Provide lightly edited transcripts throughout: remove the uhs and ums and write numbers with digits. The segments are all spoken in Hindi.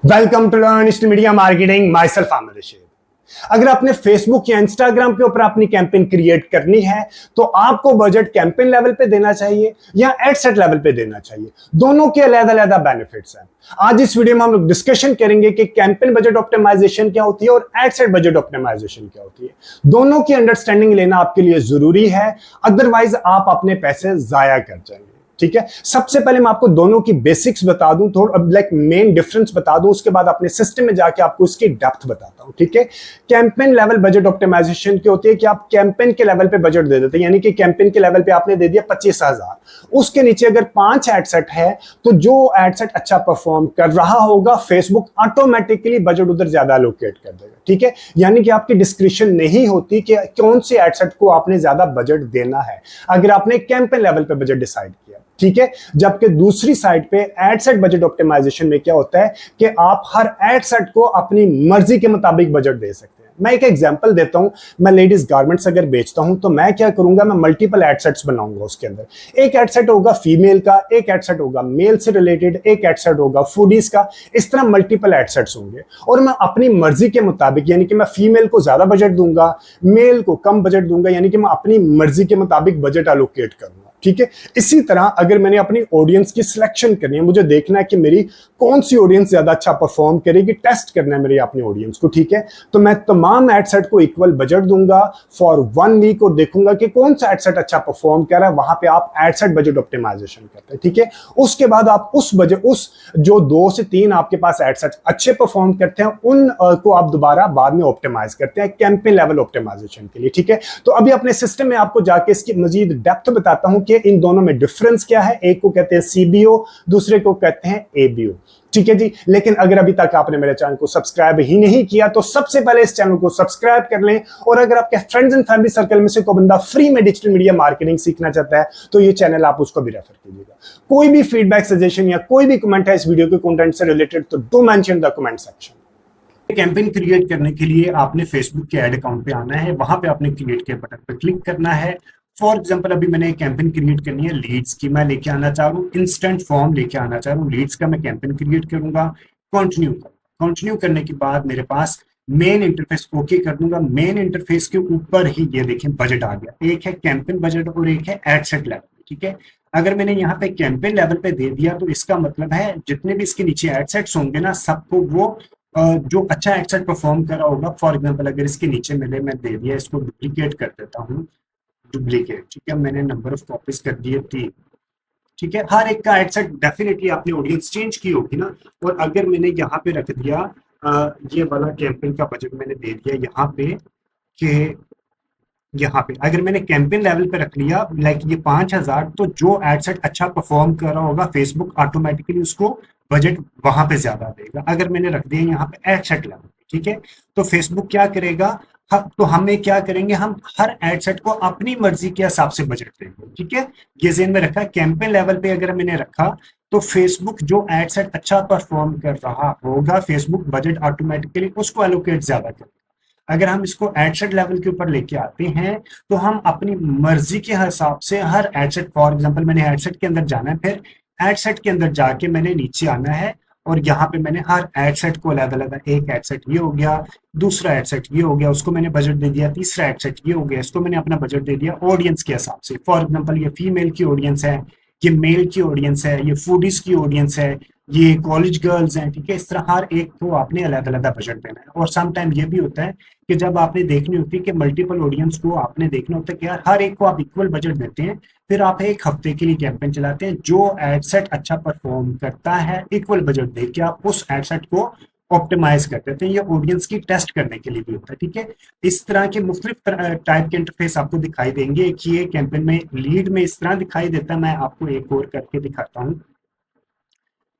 Welcome to learn digital media marketing. Myself Aamir Rashid. अगर आपने फेसबुक या इंस्टाग्राम के ऊपर अपनी कैंपेन क्रिएट करनी है तो आपको बजट कैंपेन लेवल पे देना चाहिए या एड सेट लेवल पे देना चाहिए। दोनों के अलग-अलग बेनिफिट्स हैं। आज इस वीडियो में हम लोग डिस्कशन करेंगे कि कैंपेन बजट ऑप्टिमाइजेशन क्या होती है और एड सेट बजट ऑप्टिमाइजेशन क्या होती है। दोनों की अंडरस्टैंडिंग लेना आपके लिए जरूरी है, अदरवाइज आप अपने पैसे जाया कर जाएंगे। ठीक है, सबसे पहले मैं आपको दोनों की बेसिक्स बता दूं, थोड़ा लाइक मेन डिफरेंस बता दूं, उसके बाद अपने सिस्टम में जाके आपको इसकी डेप्थ बताता हूं। ठीक है, कैंपेन लेवल बजट ऑप्टिमाइजेशन क्या होती है कि आप कैंपेन के लेवल पे बजट दे देते हैं, यानी कि कैंपेन के लेवल पे आपने दे दिया 25,000, उसके नीचे अगर 5 एड सेट है तो जो एड सेट अच्छा परफॉर्म कर रहा होगा फेसबुक ऑटोमेटिकली बजट उधर ज्यादा एलोकेट कर देगा। ठीक है, यानी कि आपकी डिस्क्रिप्शन नहीं होती कि कौन से एड सेट को आपने ज्यादा बजट देना है अगर आपने कैंपेन लेवल पे बजट डिसाइड किया। ठीक है, जबकि दूसरी साइड पे एड सेट बजट ऑप्टिमाइजेशन में क्या होता है कि आप हर एड सेट को अपनी मर्जी के मुताबिक बजट दे सकते हैं। मैं एक एग्जांपल देता हूं, मैं लेडीज गारमेंट्स अगर बेचता हूं तो मैं क्या करूंगा, मैं मल्टीपल एड सेट्स बनाऊंगा। उसके अंदर एक एड सेट होगा फीमेल का, एक एड सेट होगा मेल से रिलेटेड, एक एड सेट होगा फूडीज का, इस तरह मल्टीपल एड सेट्स होंगे और मैं अपनी मर्जी के मुताबिक, यानी कि मैं फीमेल को ज्यादा बजट दूंगा, मेल को कम बजट दूंगा, यानी कि मैं अपनी मर्जी के मुताबिक बजट एलोकेट करूंगा। ठीक है, इसी तरह अगर मैंने अपनी ऑडियंस की सिलेक्शन करनी है, मुझे देखना है कि मेरी कौन सी ऑडियंस ज्यादा अच्छा परफॉर्म करेगी, टेस्ट करना है मेरी अपनी ऑडियंस को। ठीक है, तो मैं तमाम एड सेट को इक्वल बजट दूंगा फॉर 1 वीक और देखूंगा कि कौन सा एड सेट अच्छा परफॉर्म कर रहा है, वहां पे आप एड सेट बजट ऑप्टिमाइजेशन करते हैं। ठीक है, उसके बाद आप उस जो 2 से 3 आपके पास एड सेट अच्छे परफॉर्म करते हैं उन को आप दोबारा बाद में ऑप्टिमाइज करते हैं कैंपेन लेवल ऑप्टिमाइजेशन के लिए। ठीक है, तो अभी अपने सिस्टम में आपको जाके इसकी मजीद डेप्थ बताता हूं कि इन दोनों में डिफरेंस क्या है। एक को कहते हैं सीबीओ, दूसरे को कहते हैं एबीओ। ठीक है जी, लेकिन अगर अभी तक आपने मेरे चैनल को सब्सक्राइब ही नहीं किया तो सबसे पहले इस चैनल को सब्सक्राइब कर लें, और अगर आपके फ्रेंड्स एंड फैमिली सर्कल में से कोई बंदा फ्री में डिजिटल मीडिया मार्केटिंग सीखना चाहता है तो ये चैनल आप उसको भी रेफर कीजिएगा। कोई भी फीडबैक, सजेशन या कोई भी कमेंट है इस वीडियो के कंटेंट से रिलेटेड तो do mention the comment section. Campaign create करने के लिए आपने फेसबुक के ऐड अकाउंट पे आना है, वहां पे आपने क्रिएट के बटन पे क्लिक करना है। फॉर एग्जांपल अभी मैंने एक कैंपेन क्रिएट करनी है लीड्स की, मैं लेके आना चाह रहा हूँ इंस्टेंट फॉर्म लेके आना चाह रहा हूँ लीड्स का। मैं कैंपेन क्रिएट करूंगा, कंटिन्यू करने के बाद मेरे पास मेन इंटरफेस ओके कर दूंगा। मेन इंटरफेस के ऊपर ही ये देखें बजट आ गया, एक है कैंपेन बजट और एक है एड सेट लेवल। ठीक है, अगर मैंने यहाँ पे कैंपेन लेवल पे दे दिया तो इसका मतलब है जितने भी इसके नीचे एड सेट्स होंगे ना, सबको वो जो अच्छा एड सेट परफॉर्म कर रहा होगा। फॉर एग्जांपल अगर इसके नीचे मैं दे दिया, इसको डुप्लीकेट कर देता हूँ, डुप्लीकेट। ठीक है, मैंने नंबर ऑफ कॉपीज कर दिए 3। ठीक है, हर एक का एड सेट डेफिनेटली आपने ऑडियंस चेंज की होगी ना। और अगर मैंने यहाँ पे रख दिया ये वाला कैंपेन का बजट मैंने दे दिया यहाँ पे, कि यहाँ पे अगर मैंने कैंपेन लेवल पे रख लिया लाइक ये 5,000, तो जो एड सेट अच्छा परफॉर्म कर रहा होगा फेसबुक ऑटोमेटिकली उसको बजट वहां पे ज्यादा देगा। अगर मैंने रख दिया यहाँ पे एड सेट लेवल, ठीक है, तो फेसबुक क्या करेगा, तो हमें क्या करेंगे, हम हर एड सेट को अपनी मर्जी के हिसाब से बजट देंगे। ठीक है, ये ज़हन में रखा। कैंपेन लेवल पे अगर मैंने रखा तो फेसबुक जो एड सेट अच्छा परफॉर्म कर रहा होगा फेसबुक बजट ऑटोमेटिकली उसको एलोकेट ज्यादा करेगा। अगर हम इसको एड सेट लेवल के ऊपर लेके आते हैं तो हम अपनी मर्जी के हिसाब से हर एड सेट, फॉर एग्जांपल मैंने एड सेट के अंदर जाना है, फिर एड सेट के अंदर जाके मैंने नीचे आना है और यहाँ पे मैंने हर एड सेट को अलग अलग, एक एड सेट ये हो गया, दूसरा एड सेट ये हो गया, उसको मैंने बजट दे दिया, तीसरा एड सेट ये हो गया, इसको मैंने अपना बजट दे दिया ऑडियंस के हिसाब से। फॉर एग्जांपल ये फीमेल की ऑडियंस है, ये मेल की ऑडियंस है, ये फूडीज की ऑडियंस है, ये कॉलेज गर्ल्स हैं। ठीक है, इस तरह हर एक को आपने अलग अलग बजट देना है। और सम टाइम ये भी होता है कि जब आपने देखनी होती है कि मल्टीपल ऑडियंस को आपने देखना होता है कि यार हर एक को आप इक्वल बजट देते हैं, फिर आप एक हफ्ते के लिए कैंपेन चलाते हैं, जो एड सेट अच्छा परफॉर्म करता है इक्वल बजट दे के आप उस एड सेट को ऑप्टिमाइज कर देते हैं। ये ऑडियंस की टेस्ट करने के लिए भी होता है। ठीक है, इस तरह के मुख्तलिफ टाइप के इंटरफेस आपको दिखाई देंगे। एक ये कैंपेन में लीड में इस तरह दिखाई देता है, मैं आपको एक और करके दिखाता हूँ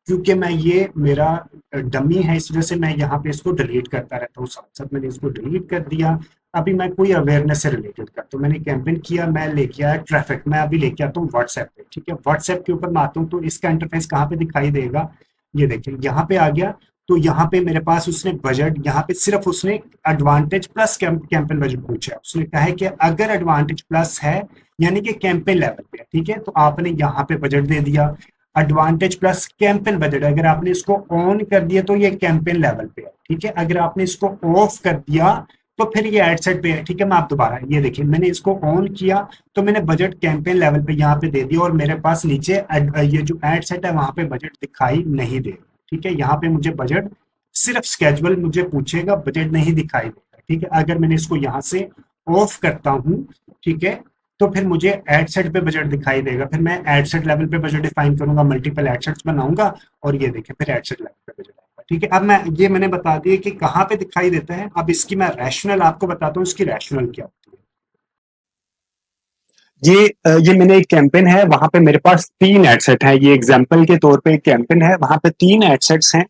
क्योंकि मैं ये मेरा डमी है इस वजह से मैं यहाँ पे इसको डिलीट करता रहता हूँ। साथ साथ मैंने इसको डिलीट कर दिया। अभी मैं कोई अवेयरनेस से रिलेटेड करता हूँ, मैंने कैंपेन किया, मैं लेके आया ट्रैफिक, मैं अभी लेके आता हूँ व्हाट्सएप पे। ठीक है, व्हाट्सएप के ऊपर मैं आता हूँ तो इसका इंटरफेस कहाँ पे दिखाई देगा, ये देखिए यहाँ पे आ गया। तो यहाँ पे मेरे पास उसने बजट, यहाँ पे सिर्फ उसने एडवांटेज प्लस कैंपेन बजट पूछा है। उसने कहा है कि अगर एडवांटेज प्लस है यानी कि कैंपेन लेवल पे, ठीक है, तो आपने यहाँ पे बजट दे दिया। एडवांटेज प्लस कैंपेन बजट, अगर आपने इसको ऑन कर दिया तो ये कैंपेन लेवल पे है, ठीक है। अगर आपने इसको ऑफ कर दिया तो फिर ये एड सेट पे है, ठीक है। मैं आप दोबारा ये देखिए, मैंने इसको ऑन किया तो मैंने बजट कैंपेन लेवल पे यहाँ पे दे दिया और मेरे पास नीचे ये जो एड सेट है वहां पे बजट दिखाई नहीं देगा, ठीक है। यहाँ पे मुझे बजट सिर्फ स्केजुअल मुझे पूछेगा, बजट नहीं दिखाई देगा, ठीक है। अगर मैंने इसको यहाँ से ऑफ करता हूँ, ठीक है, तो फिर मुझे एड सेट पे बजट दिखाई देगा। फिर मैं एड सेट लेवल पे बजट डिफाइन करूंगा, मल्टीपल एड सेट्स बनाऊंगा और ये देखिए फिर एड सेट लेवल पे बजट आएगा, ठीक है। अब मैं ये मैंने बता दिया कि कहाँ पे दिखाई देता है। अब इसकी मैं रैशनल आपको बताता हूँ, इसकी रैशनल क्या होती है। ये मैंने एक कैंपेन है, वहां पे मेरे पास 3 एड सेट है। ये एग्जांपल के तौर पे एक कैंपेन है, वहां पे 3 एड सेट्स हैं।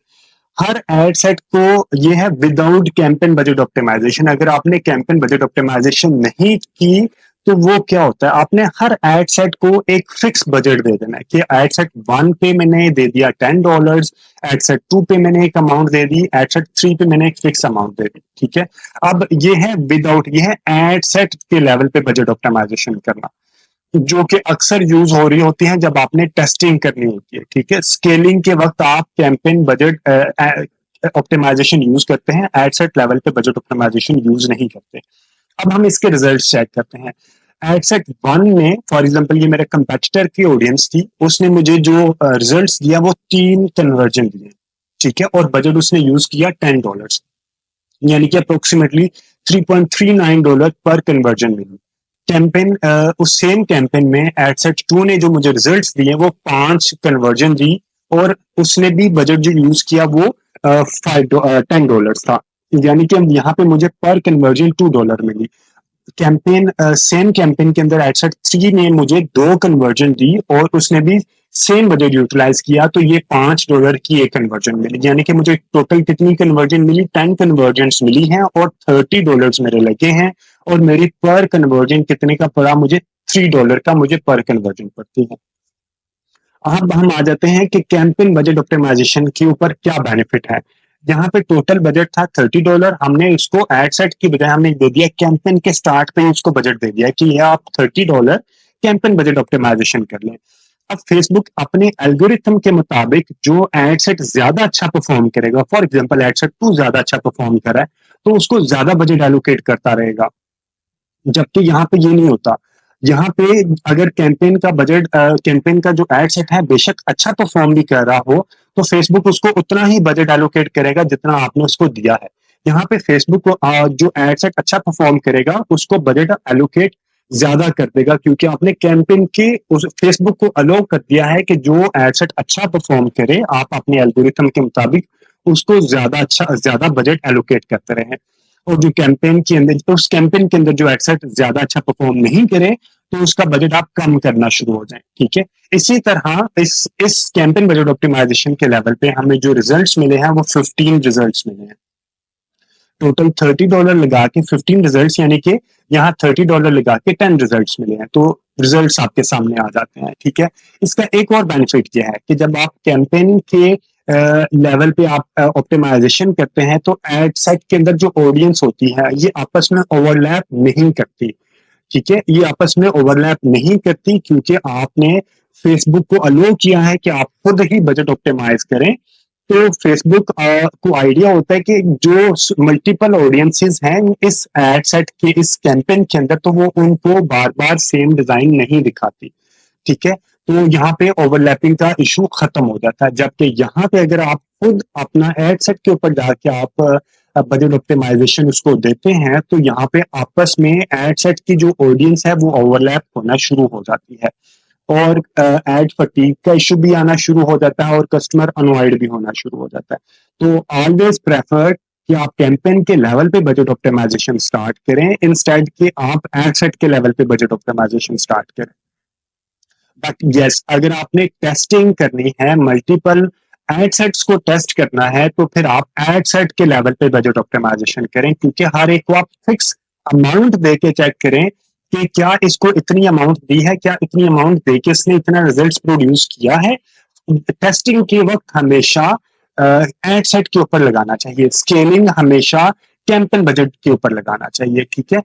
हर एड सेट को ये है विदाउट कैंपेन बजट ऑप्टिमाइजेशन। अगर आपने कैंपेन बजट ऑप्टिमाइजेशन नहीं की तो वो क्या होता है, आपने हर एड सेट को एक फिक्स बजट दे देना है कि एड सेट 1 पे मैंने दे दिया $10, एड सेट 2 पे मैंने एक अमाउंट दे दी, एड सेट 3 पे मैंने एक फिक्स अमाउंट दे दी, ठीक है। अब ये है विदाउट, ये है एड सेट के लेवल पे बजट ऑप्टिमाइजेशन करना, जो कि अक्सर यूज हो रही होती है जब आपने टेस्टिंग करनी होती है, ठीक है। स्केलिंग के वक्त आप कैंपेन बजट ऑप्टिमाइजेशन यूज करते हैं, एड सेट लेवल पे बजट ऑप्टिमाइजेशन यूज नहीं करते। अब हम इसके रिजल्ट्स चेक करते हैं। एड सेट 1 में फॉर एग्जांपल ये मेरे कंपेटिटर की ऑडियंस थी, उसने मुझे जो रिजल्ट्स दिया वो 3 कन्वर्जन दिए, ठीक है, और बजट उसने यूज किया $10, यानी कि अप्रोक्सीमेटली $3.39 पर कन्वर्जन मिली। कैंपेन उस सेम कैंपेन में एडसेट 2 ने जो मुझे रिजल्ट्स दिए वो 5 कन्वर्जन दी और उसने भी बजट जो यूज किया वो $10 था, यानी कि यहाँ पे मुझे पर कन्वर्जन $2 मिली। कैंपेन सेम कैंपेन के अंदर एडसेट 3 ने मुझे 2 कन्वर्जन दी और उसने भी सेम बजट यूटिलाइज किया, तो ये $5 की एक कन्वर्जन मिली, यानी कि मुझे टोटल कितनी कन्वर्जन मिली, 10 कन्वर्जन मिली हैं और $30 मेरे लगे हैं और मेरी पर कन्वर्जन कितने का पड़ा मुझे, $3 का मुझे पर कन्वर्जन पड़ती है। अब हम आ जाते हैं कि कैंपेन बजट ऑप्टिमाइजेशन के ऊपर क्या बेनिफिट है। यहाँ पे टोटल बजट था $30, हमने इसको एड सेट की बजाय हमने दे दिया कैंपेन के स्टार्ट पे उसको बजट दे दिया कि ये आप $30 कैंपेन बजट ऑप्टिमाइजेशन कर लें। अब फेसबुक अपने एल्गोरिथम के मुताबिक जो एड सेट ज्यादा अच्छा परफॉर्म करेगा, फॉर एग्जांपल एड सेट 2 ज्यादा अच्छा परफॉर्म कर रहा है तो उसको ज्यादा बजट एलोकेट करता रहेगा, जबकि यहाँ पे ये नहीं होता। यहाँ पे अगर कैंपेन का बजट, कैंपेन का जो एड सेट है बेशक अच्छा परफॉर्म भी कर रहा हो तो फेसबुक उसको उतना ही बजट एलोकेट करेगा जितना आपने उसको दिया है। यहाँ पे फेसबुक को जो एड सेट अच्छा परफॉर्म करेगा उसको बजट एलोकेट ज्यादा कर देगा, क्योंकि आपने कैंपेन के उस फेसबुक को अलाउ कर दिया है कि जो एड सेट अच्छा परफॉर्म करे आप अपने एल्गोरिथम के मुताबिक उसको ज्यादा बजट एलोकेट करते रहे। और जो कैंपेन के अंदर, उस कैंपेन के अंदर जो एडसेट ज्यादा अच्छा परफॉर्म नहीं करे तो उसका बजट आप कम करना शुरू हो जाए, ठीक है। इसी तरह इस कैंपेन बजट ऑप्टिमाइजेशन के लेवल पे हमें जो रिजल्ट्स मिले हैं वो 15 रिजल्ट्स मिले हैं। टोटल $30 लगा के 15 रिजल्ट्स, यानी कि यहाँ $30 लगा के 10 रिजल्ट्स मिले हैं, तो रिजल्ट्स आपके सामने आ जाते हैं, ठीक है। इसका एक और बेनिफिट यह है कि जब आप कैंपेन के लेवल पे आप ऑप्टिमाइजेशन करते हैं तो एड सेट के अंदर जो ऑडियंस होती है ये आपस में ओवरलैप नहीं करती, ठीक है। ये आपस में ओवरलैप नहीं करती क्योंकि आपने फेसबुक को अलो किया है कि आप खुद ही बजट ऑप्टिमाइज करें। तो फेसबुक को आइडिया होता है कि जो मल्टीपल ऑडियंसेस हैं इस एड सेट के इस कैंपेन के अंदर, तो वो उनको बार बार सेम डिजाइन नहीं दिखाती, ठीक है। तो यहाँ पे ओवरलैपिंग का इशू खत्म हो जाता है, जबकि यहाँ पे अगर आप खुद अपना एड सेट के ऊपर जाके आप बजट ऑप्टिमाइजेशन उसको देते हैं तो यहाँ पे आपस में एड सेट की जो ऑडियंस है वो ओवरलैप होना शुरू हो जाती है और एड फटीग का इशू भी आना शुरू हो जाता है और कस्टमर अनॉयड भी होना शुरू हो जाता है। तो ऑलवेज प्रेफर कि आप कैंपेन के लेवल पे बजट ऑप्टिमाइजेशन स्टार्ट करें इंस्टेड कि आप एड सेट के लेवल पे बजट ऑप्टिमाइजेशन स्टार्ट करें। बट यस, अगर आपने टेस्टिंग करनी है, मल्टीपल एड सेट्स को टेस्ट करना है, तो फिर आप एड सेट के लेवल पे बजट ऑप्टिमाइजेशन करें, क्योंकि हर एक को आप फिक्स अमाउंट दे के चेक करें कि क्या इसको इतनी अमाउंट दी है, क्या इतनी अमाउंट दे के इसने इतना रिजल्ट्स प्रोड्यूस किया है। टेस्टिंग के वक्त हमेशा एड सेट के ऊपर लगाना चाहिए, स्केलिंग हमेशा कैंपेन बजट के ऊपर लगाना चाहिए, ठीक है।